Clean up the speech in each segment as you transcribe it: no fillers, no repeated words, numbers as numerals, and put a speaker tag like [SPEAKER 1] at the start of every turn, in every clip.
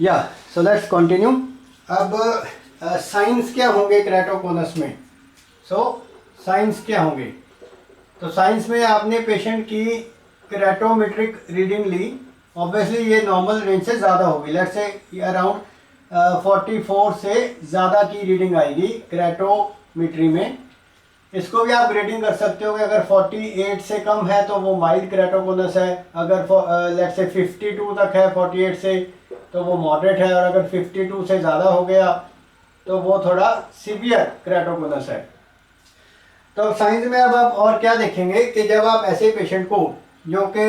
[SPEAKER 1] या so let's continue. अब science क्या होंगे केराटोकोनस में? साइंस क्या होंगे? तो साइंस में आपने पेशेंट की केराटोमेट्रिक रीडिंग ली। ऑब्वियसली ये नॉर्मल रेंज से ज़्यादा होगी, लेट्स से अराउंड 44 से ज़्यादा की रीडिंग आएगी केराटोमेट्री में। इसको भी आप ग्रेडिंग कर सकते हो कि अगर 48 से कम है तो वो माइल्ड केराटोकोनस है, अगर लेट्स से 52 तक है 48 से तो वो मॉडरेट है, और अगर 52 से ज़्यादा हो गया तो वो थोड़ा सीवियर केराटोकोनस है। तो साइंस में अब आप और क्या देखेंगे कि जब आप ऐसे पेशेंट को जो कि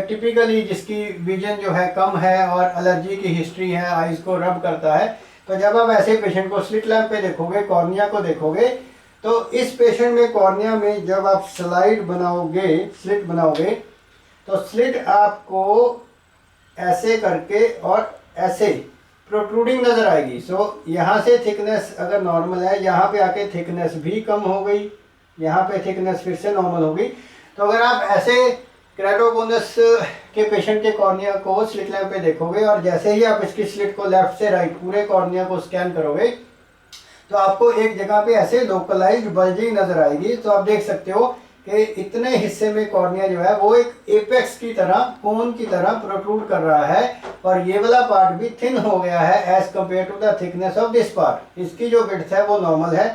[SPEAKER 1] टिपिकली जिसकी विजन जो है कम है और एलर्जी की हिस्ट्री है, आइज़ को रब करता है, तो जब आप ऐसे पेशेंट को स्लिट लैम्प पे देखोगे, कॉर्निया को देखोगे, तो इस पेशेंट में कॉर्निया में जब आप स्लिट बनाओगे तो स्लिट आपको ऐसे करके और ऐसे प्रोट्रूडिंग नज़र आएगी। सो यहाँ से थिकनेस अगर नॉर्मल है, यहाँ पे आके थिकनेस भी कम हो गई, यहाँ पे थिकनेस फिर से नॉर्मल हो गई। तो अगर आप ऐसे केराटोकोनस के पेशेंट के कॉर्निया को स्लिट लैम्प पे देखोगे और जैसे ही आप इसकी स्लिट को लेफ्ट से राइट पूरे कॉर्निया को स्कैन करोगे तो आपको एक जगह पे ऐसे लोकलाइज्ड बल्जिंग नज़र आएगी। तो आप देख सकते हो कि इतने हिस्से में कॉर्निया जो है वो एक एपेक्स की तरह, कोन की तरह प्रोट्रूड कर रहा है, और ये वाला पार्ट भी थिन हो गया है as compared to the thickness of this part. इसकी जो विड्थ है वो नॉर्मल है,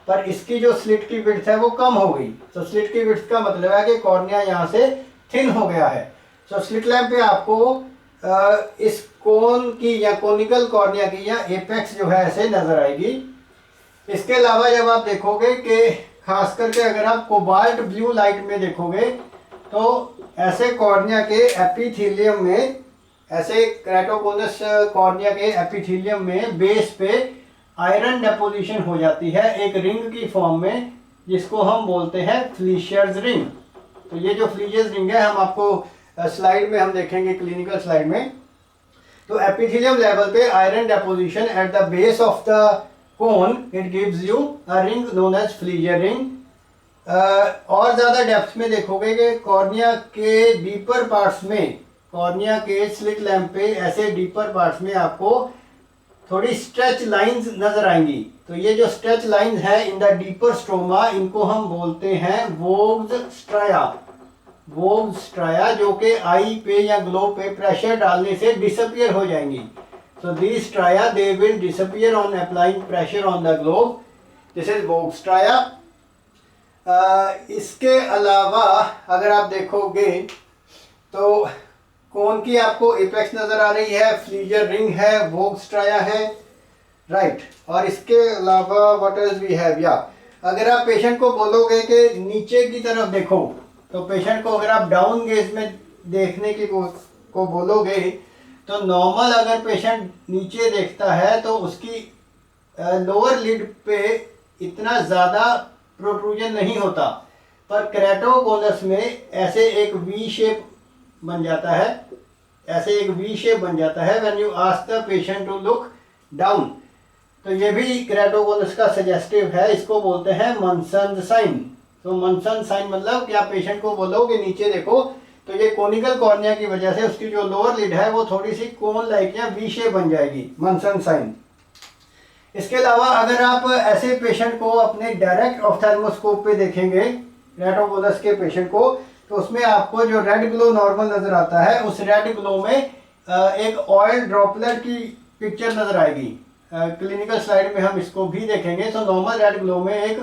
[SPEAKER 1] पर इसकी जो स्लिट की विड्थ है वो कम हो गई। तो स्लिट की विड्थ का मतलब है कि कॉर्निया यहाँ से थिन हो गया है। सो स्लिट लैम्प पे आपको इस कोन की या कोनिकल कॉर्निया की या एपेक्स जो है ऐसे नज़र आएगी। इसके अलावा जब आप देखोगे कि खास करके अगर आप कोबाल्ट ब्लू लाइट में देखोगे तो ऐसे कॉर्निया के एपिथेलियम में, ऐसे केराटोकोनस कॉर्निया के एपिथेलियम में बेस पे आयरन डेपोजिशन हो जाती है एक रिंग की फॉर्म में, जिसको हम बोलते हैं फ्लीशियर्स रिंग। तो ये जो फ्लीशियर्स रिंग है हम आपको स्लाइड में हम देखेंगे, क्लिनिकल स्लाइड में। तो एपिथेलियम लेवल पे iron deposition at the base of the cone, it gives you a ring known as Fleischer ring। और ज़्यादा डेप्थ में देखोगे कि कॉर्निया के डीपर पार्ट्स में, कॉर्निया के स्लिट लैम्प पे ऐसे डीपर पार्ट्स में आपको थोड़ी स्ट्रेच लाइंस नज़र आएंगी। तो ये जो स्ट्रेच लाइंस है इन द डीपर स्ट्रोमा, इनको हम बोलते हैं वोग्स स्ट्राया। वोग्स स्ट्राया जो कि आई पे या ग्लोब पे प्रेशर डालने से डिसअपियर हो जाएंगी। So these stria they will disappear on applying pressure on the globe. This is Vogt stria। इसके अलावा अगर आप देखोगे तो कोन की आपको एपेक्स नज़र आ रही है, फ्लीजर रिंग है, वोग्ट स्ट्राया है, राइट। और इसके अलावा व्हाट एल्स वी हैव, या अगर आप पेशेंट को बोलोगे कि नीचे की तरफ देखो, तो पेशेंट को अगर आप डाउन गेज में देखने की को बोलोगे तो नॉर्मल अगर पेशेंट नीचे देखता है तो उसकी लोअर लिड पे इतना ज़्यादा प्रोट्रूजन नहीं होता, पर केराटोकोनस में ऐसे एक वी शेप बन जाता है, ऐसे एक वी शेप बन जाता है when you ask the patient to look down. तो ये भी केराटोकोनस का सजेस्टिव है, इसको बोलते हैं मंसन साइन। तो मंसन साइन मतलब कि आप पेशेंट को बोलो कि नीचे देखो, तो ये कोनिकल कॉर्निया की वजह से उसकी जो लोअर लिड है वो थोड़ी सी कोन लाइक या वी शेप बन जाएगी, मंसन साइन। इसके अलावा अगर आप ऐसे पेशेंट को अपने डायरेक्ट ऑफ्थेल्मोस्कोप पे देखेंगे, केराटोकोनस के पेशेंट को, तो उसमें आपको जो रेड ग्लो नॉर्मल नज़र आता है, उस रेड ग्लो में एक ऑयल ड्रॉपलेट की पिक्चर नज़र आएगी। क्लिनिकल स्लाइड में हम इसको भी देखेंगे। तो नॉर्मल रेड ग्लो में एक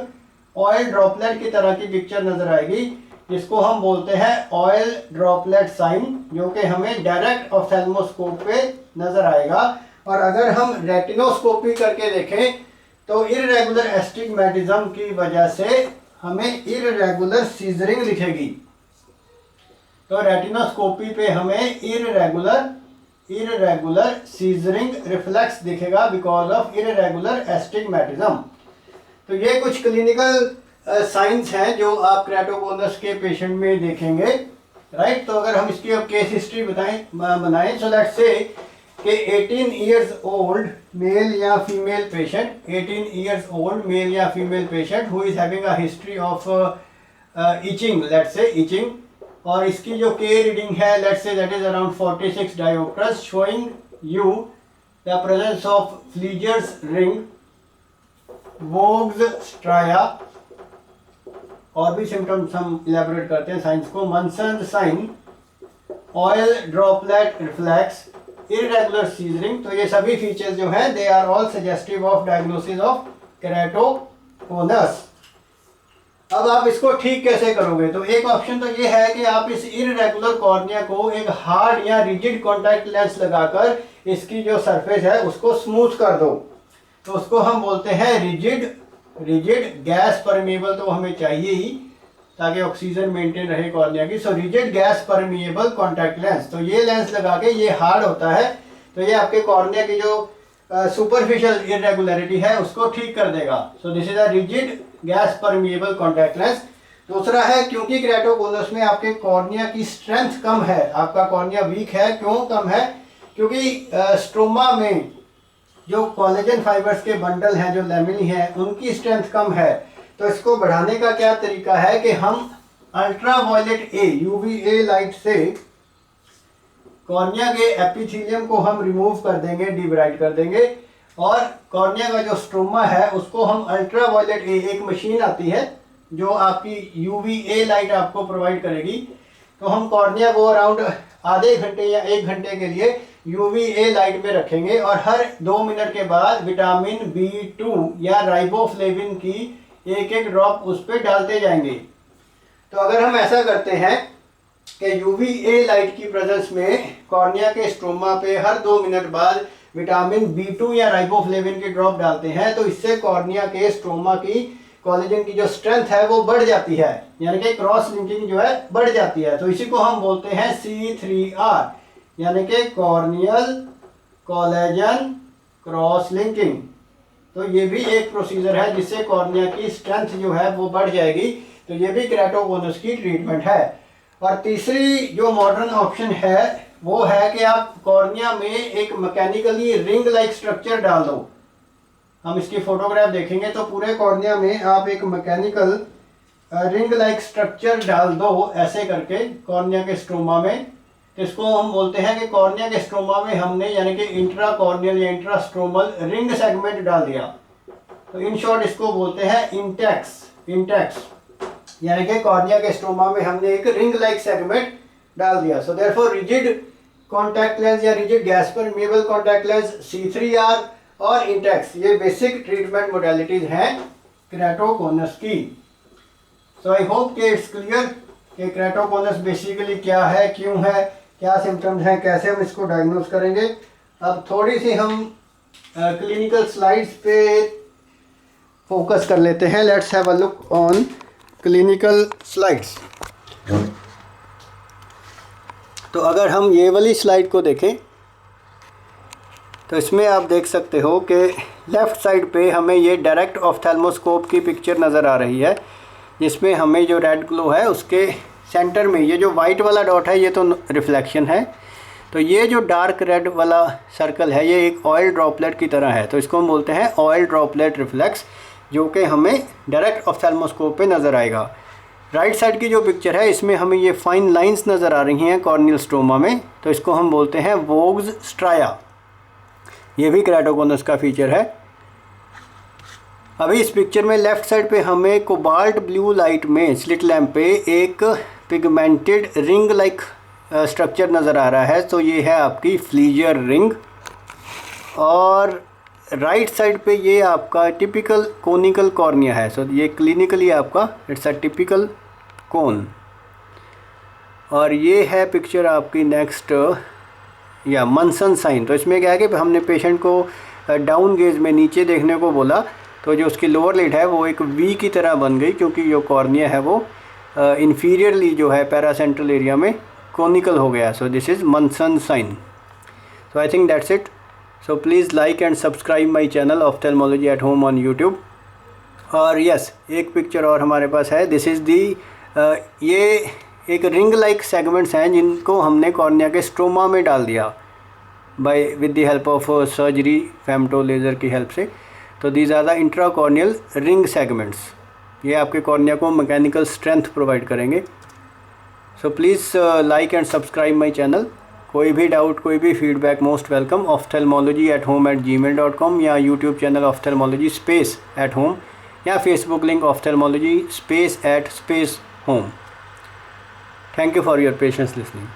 [SPEAKER 1] ऑयल ड्रॉपलेट की तरह की पिक्चर नज़र आएगी, जिसको हम बोलते हैं ऑयल ड्रॉपलेट साइन, जो कि हमें डायरेक्ट ऑफ्थेल्मोस्कोप पे नज़र आएगा। और अगर हम रेटिनोस्कोपी करके देखें तो इर्रेगुलर एस्टिग्मेटिज्म की वजह से हमें इर्रेगुलर सीजरिंग दिखेगी। तो रेटिनोस्कोपी पे हमें इर्रेगुलर सीजरिंग रिफ्लेक्स दिखेगा बिकॉज ऑफ इर्रेगुलर एस्टिग्मेटिज्म। तो ये कुछ क्लिनिकल साइंस हैं जो आप केराटोकोनस के पेशेंट में देखेंगे, राइट। तो अगर हम इसकी अब केस हिस्ट्री बनाएं, सो लेट्स से कि 18 इयर्स ओल्ड मेल या female patient, 18 years old male या female patient who is having a history of itching, let's say itching, और इसकी जो के रीडिंग है let's say that is around 46 diopters, showing you the presence of Fleischer's ring, Vogt's striae, और भी symptoms हम elaborate करते हैं signs को, Munson sign, oil droplet reflex, irregular scissoring. तो ये सभी फीचर्स जो हैं they are all suggestive of diagnosis of keratoconus. अब आप इसको ठीक कैसे करोगे? तो एक ऑप्शन तो ये है कि आप इस इरेगुलर कॉर्निया को एक हार्ड या रिजिड कॉन्टैक्ट लेंस लगाकर इसकी जो सरफेस है उसको स्मूथ कर दो। तो उसको हम बोलते हैं रिजिड गैस परमिएबल, तो हमें चाहिए ही ताकि ऑक्सीजन मेंटेन रहे कॉर्निया की। So rigid gas permeable contact lens, तो ये लेंस लगा के, ये हार्ड होता है तो ये आपके कॉर्निया की जो सुपरफिशियल इरेगुलरिटी है उसको ठीक कर देगा। So this is a rigid gas permeable contact lens. दूसरा है, क्योंकि केराटोकोनस में आपके कॉर्निया की स्ट्रेंथ कम है, आपका कॉर्निया वीक है। क्यों कम है? क्योंकि स्ट्रोमा में जो कोलेजन फाइबर्स के बंडल हैं, जो लैमिनी हैं, उनकी स्ट्रेंथ कम है। तो इसको बढ़ाने का क्या तरीका है कि हम अल्ट्रावायलेट ए, यूवीए लाइट से कॉर्निया के एपिथेलियम को हम रिमूव कर देंगे, डिब्राइट कर देंगे, और कॉर्निया का जो स्ट्रोमा है उसको हम अल्ट्रावायलेट ए, एक मशीन आती है जो आपकी यूवीए लाइट आपको प्रोवाइड करेगी। तो हम कॉर्निया को अराउंड आधे घंटे या 1 घंटे के लिए यूवीए लाइट में रखेंगे और हर 2 मिनट के बाद विटामिन B2 या राइबोफ्लेविन की एक ड्रॉप उस पर डालते जाएंगे। तो अगर हम ऐसा करते हैं कि यूवीए लाइट की प्रेजेंस में कॉर्निया के स्ट्रोमा पे हर 2 मिनट बाद विटामिन B2 या राइबोफ्लेविन की ड्रॉप डालते हैं, तो इससे कॉर्निया के स्ट्रोमा की कोलेजन की जो स्ट्रेंथ है वो बढ़ जाती है, यानी कि क्रॉस लिंकिंग जो है बढ़ जाती है। तो इसी को हम बोलते हैं C3R, यानी कि कॉर्नियल कोलेजन क्रॉस लिंकिंग। तो ये भी एक प्रोसीजर है जिससे कॉर्निया की स्ट्रेंथ जो है वो बढ़ जाएगी। तो ये भी केराटोकोनस की ट्रीटमेंट है। और तीसरी जो मॉडर्न ऑप्शन है वो है कि आप कॉर्निया में एक मैकेनिकली रिंग लाइक स्ट्रक्चर डाल दो। हम इसकी फोटोग्राफ देखेंगे तो पूरे कॉर्निया में आप एक मैकेनिकल रिंग लाइक स्ट्रक्चर डाल दो ऐसे करके कॉर्निया के स्ट्रोमा में। तो इसको हम बोलते हैं कि कॉर्निया के स्ट्रोमा में हमने यानी कि इंट्रा कॉर्नियल या इंट्रास्ट्रोमल रिंग सेगमेंट डाल दिया। तो इन शॉर्ट इसको बोलते हैं इंटेक्स, यानी कि कॉर्निया के स्ट्रोमा में हमने एक रिंग लाइक सेगमेंट डाल दिया। So therefore rigid contact lens या rigid gas permeable contact lens, C3R और इंटेक्स, ये बेसिक ट्रीटमेंट मोडेलिटीज हैं केराटोकोनस की। सो आई होप कि इट्स क्लियर कि केराटोकोनस बेसिकली क्या है, क्यों है, क्या सिम्टम्स हैं, कैसे हम इसको डायग्नोज करेंगे। अब थोड़ी सी हम क्लिनिकल स्लाइड्स पे फोकस कर लेते हैं। Let's have a look on clinical slides. तो अगर हम ये वाली स्लाइड को देखें तो इसमें आप देख सकते हो कि लेफ़्ट साइड पे हमें ये डायरेक्ट ऑफ्थेल्मोस्कोप की पिक्चर नज़र आ रही है, जिसमें हमें जो रेड ग्लो है उसके सेंटर में ये जो वाइट वाला डॉट है ये तो रिफ्लेक्शन है। तो ये जो डार्क रेड वाला सर्कल है ये एक ऑयल ड्रॉपलेट की तरह है। तो इसको हम बोलते हैं ऑयल ड्रॉपलेट रिफ्लेक्स, जो कि हमें डायरेक्ट ऑफ्थेल्मोस्कोप पे नज़र आएगा। राइट साइड की जो पिक्चर है इसमें हमें ये फाइन लाइंस नज़र आ रही हैं कॉर्नियल स्ट्रोमा में। तो इसको हम बोलते हैं वोग्स स्ट्राया। ये भी केराटोकोनस का फीचर है। अभी इस पिक्चर में लेफ़्ट साइड पे हमें कोबाल्ट ब्लू लाइट में स्लिट लैम्प पे एक पिगमेंटेड रिंग लाइक स्ट्रक्चर नज़र आ रहा है। तो ये है आपकी फ्लीजर रिंग। और राइट साइड पे ये आपका टिपिकल कोनिकल कॉर्निया है। सो ये क्लिनिकली आपका इट्स अ टिपिकल कोन। और ये है पिक्चर आपकी नेक्स्ट या मंसन साइन। तो इसमें क्या है कि हमने पेशेंट को डाउन गेज में नीचे देखने को बोला, तो जो उसकी लोअर लिड है वो एक वी की तरह बन गई, क्योंकि जो कॉर्निया है वो इन्फीरियरली जो है पैरासेंट्रल एरिया में कोनिकल हो गया। So this is Munson sign. So I think that's it. So please like and subscribe my channel ophthalmology at home on YouTube. और यस, एक पिक्चर और हमारे पास है। दिस इज़ दी ये एक रिंग लाइक सेगमेंट्स हैं जिनको हमने कॉर्निया के स्ट्रोमा में डाल दिया by with the help of surgery, femto laser की हेल्प से। तो these are the intracorneal ring segments. ये आपके कॉर्निया को मैकेनिकल स्ट्रेंथ प्रोवाइड करेंगे। So please like and subscribe my channel. कोई भी डाउट, कोई भी फीडबैक, मोस्ट वेलकम। ophthalmology@home@gmail.com या यूट्यूब चैनल ophthalmology_@home या Facebook link ophthalmology_@home। Thank you for your patience listening.